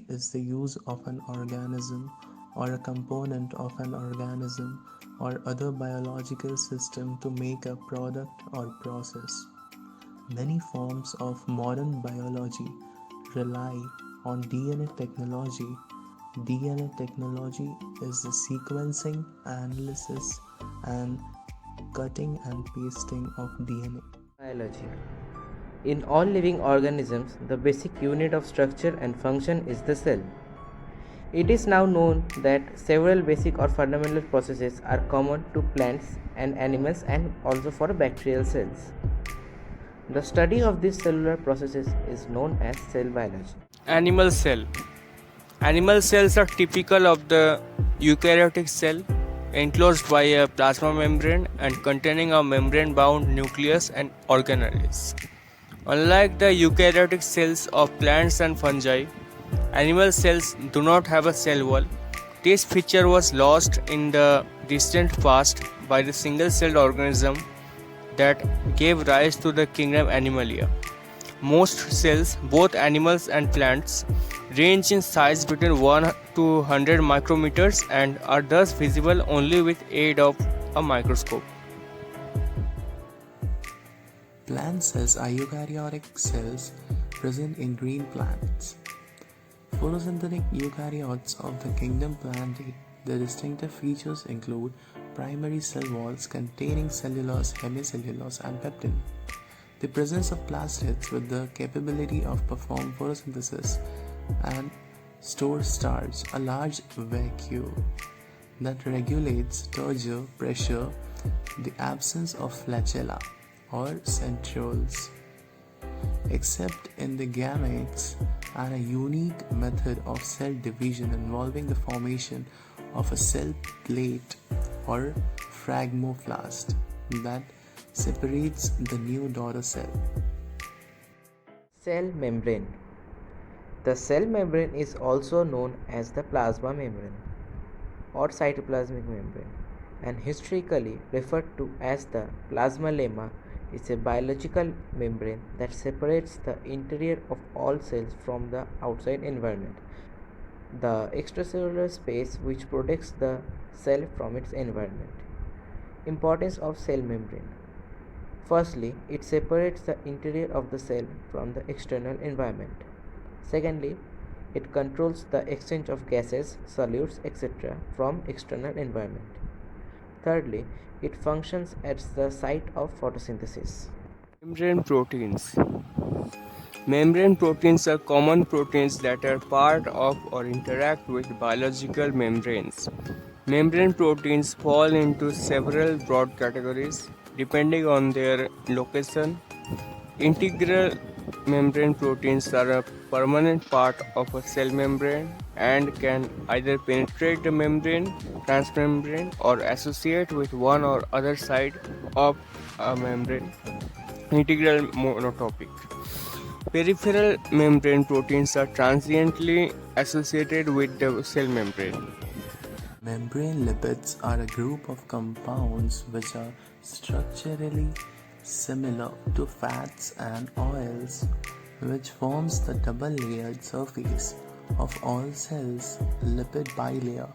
is the use of an organism or a component of an organism or other biological system to make a product or process. Many forms of modern biology rely on DNA technology. DNA technology is the sequencing, analysis, and cutting and pasting of DNA. Biology. In all living organisms, the basic unit of structure and function is the cell. It is now known that several basic or fundamental processes are common to plants and animals and also for bacterial cells. The study of these cellular processes is known as cell biology. Animal cell. Animal cells are typical of the eukaryotic cell, enclosed by a plasma membrane and containing a membrane-bound nucleus and organelles. Unlike the eukaryotic cells of plants and fungi, animal cells do not have a cell wall. This feature was lost in the distant past by the single-celled organism that gave rise to the kingdom Animalia. Most cells, both animals and plants, range in size between 1 to 100 micrometers and are thus visible only with aid of a microscope. Plant cells are eukaryotic cells present in green plants. Photosynthetic eukaryotes of the kingdom Plantae. The distinctive features include primary cell walls containing cellulose, hemicellulose, and peptide. The presence of plastids with the capability of perform photosynthesis and store starch, a large vacuole that regulates turgor pressure, the absence of flagella or centrioles, except in the gametes, and a unique method of cell division involving the formation of a cell plate or phragmoplast that separates the new daughter cell. Cell membrane. The cell membrane is also known as the plasma membrane or cytoplasmic membrane and historically referred to as the plasma lemma is a biological membrane that separates the interior of all cells from the outside environment, the extracellular space which protects the cell from its environment. Importance of cell membrane. Firstly, it separates the interior of the cell from the external environment. Secondly, it controls the exchange of gases, solutes, etc. from external environment. Thirdly, it functions as the site of photosynthesis. Membrane proteins. Membrane proteins are common proteins that are part of or interact with biological membranes. Membrane proteins fall into several broad categories depending on their location. Integral membrane proteins are a permanent part of a cell membrane and can either penetrate the membrane, transmembrane, or associate with one or other side of a membrane. Integral monotopic. Peripheral membrane proteins are transiently associated with the cell membrane. Membrane lipids are a group of compounds which are structurally similar to fats and oils, which forms the double-layered surface of all cells, lipid bilayer.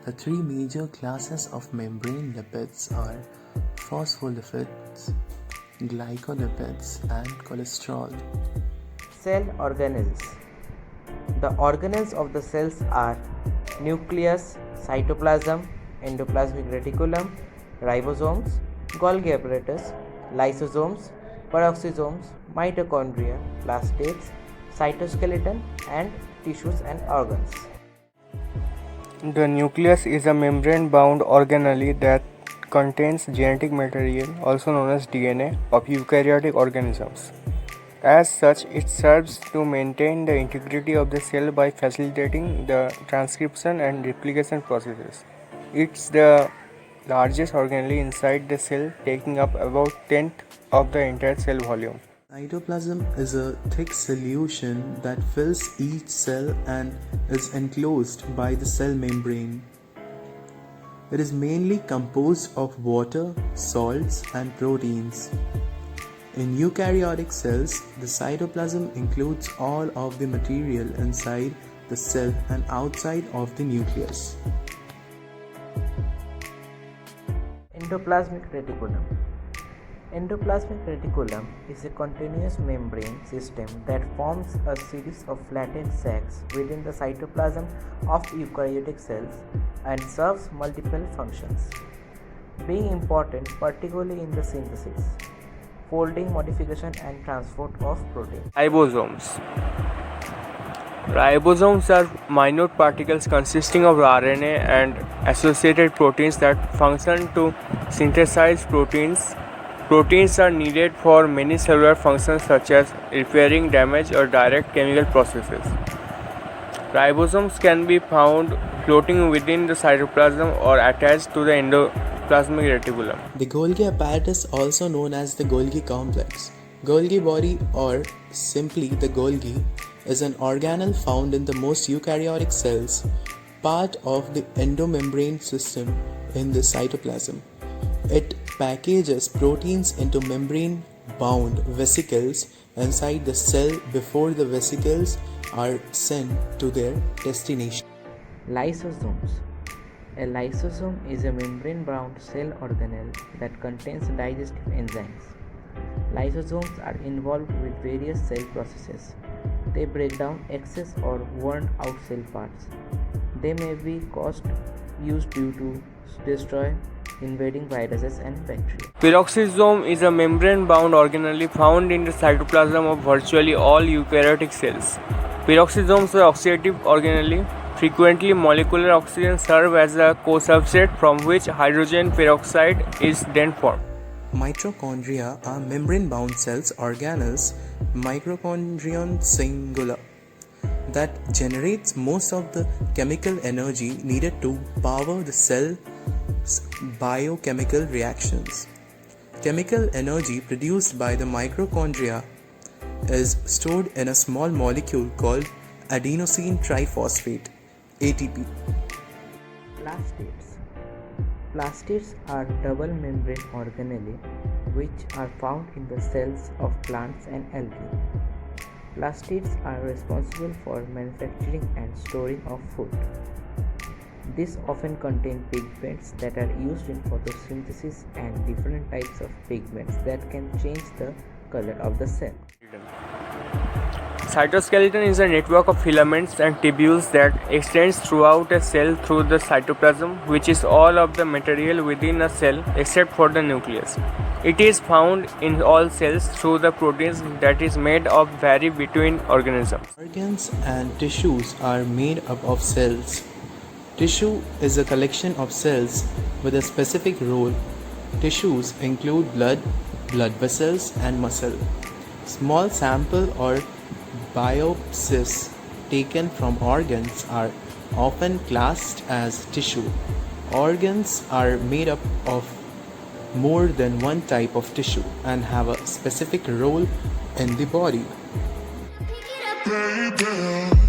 The three major classes of membrane lipids are phospholipids, glycolipids, and cholesterol. Cell organelles. The organelles of the cells are nucleus, cytoplasm, endoplasmic reticulum, ribosomes, Golgi apparatus, lysosomes, peroxisomes, mitochondria, plastids, cytoskeleton, and tissues and organs. The nucleus is a membrane-bound organelle that contains genetic material, also known as DNA, of eukaryotic organisms. As such, it serves to maintain the integrity of the cell by facilitating the transcription and replication processes. It's the largest organelle inside the cell, taking up about 1/10 of the entire cell volume. Cytoplasm is a thick solution that fills each cell and is enclosed by the cell membrane. It is mainly composed of water, salts, and proteins. In eukaryotic cells, the cytoplasm includes all of the material inside the cell and outside of the nucleus. Endoplasmic reticulum. Endoplasmic reticulum is a continuous membrane system that forms a series of flattened sacs within the cytoplasm of eukaryotic cells and serves multiple functions, being important particularly in the synthesis, folding, modification, and transport of protein. Ribosomes. Ribosomes are minute particles consisting of RNA and associated proteins that function to synthesize proteins. Proteins are needed for many cellular functions such as repairing damage or direct chemical processes. Ribosomes can be found floating within the cytoplasm or attached to the endoplasmic reticulum. The Golgi apparatus, also known as the Golgi complex, Golgi body, or simply the Golgi, is an organelle found in the most eukaryotic cells, part of the endomembrane system in the cytoplasm. It packages proteins into membrane-bound vesicles inside the cell before the vesicles are sent to their destination. Lysosomes. A lysosome is a membrane-bound cell organelle that contains digestive enzymes. Lysosomes are involved with various cell processes. They break down excess or worn out cell parts. They may be used due to destroy invading viruses and bacteria. Peroxisome is a membrane-bound organelle found in the cytoplasm of virtually all eukaryotic cells. Peroxisomes are oxidative organelle. Frequently, molecular oxygen serve as a co-substrate from which hydrogen peroxide is then formed. Mitochondria are membrane-bound cells organelles, mitochondrion singular, that generates most of the chemical energy needed to power the cell's biochemical reactions. Chemical energy produced by the mitochondria is stored in a small molecule called adenosine triphosphate (ATP). Plastids. Plastids are double membrane organelle which are found in the cells of plants and algae. Plastids are responsible for manufacturing and storing of food. These often contain pigments that are used in photosynthesis and different types of pigments that can change the color of the cell. Cytoskeleton is a network of filaments and tubules that extends throughout a cell through the cytoplasm, which is all of the material within a cell except for the nucleus. It is found in all cells through the proteins that is made of vary between organisms. Organs and tissues are made up of cells. Tissue is a collection of cells with a specific role. Tissues include blood, blood vessels, and muscle. Small sample or biopsies taken from organs are often classed as tissue. Organs are made up of more than one type of tissue and have a specific role in the body. Baby.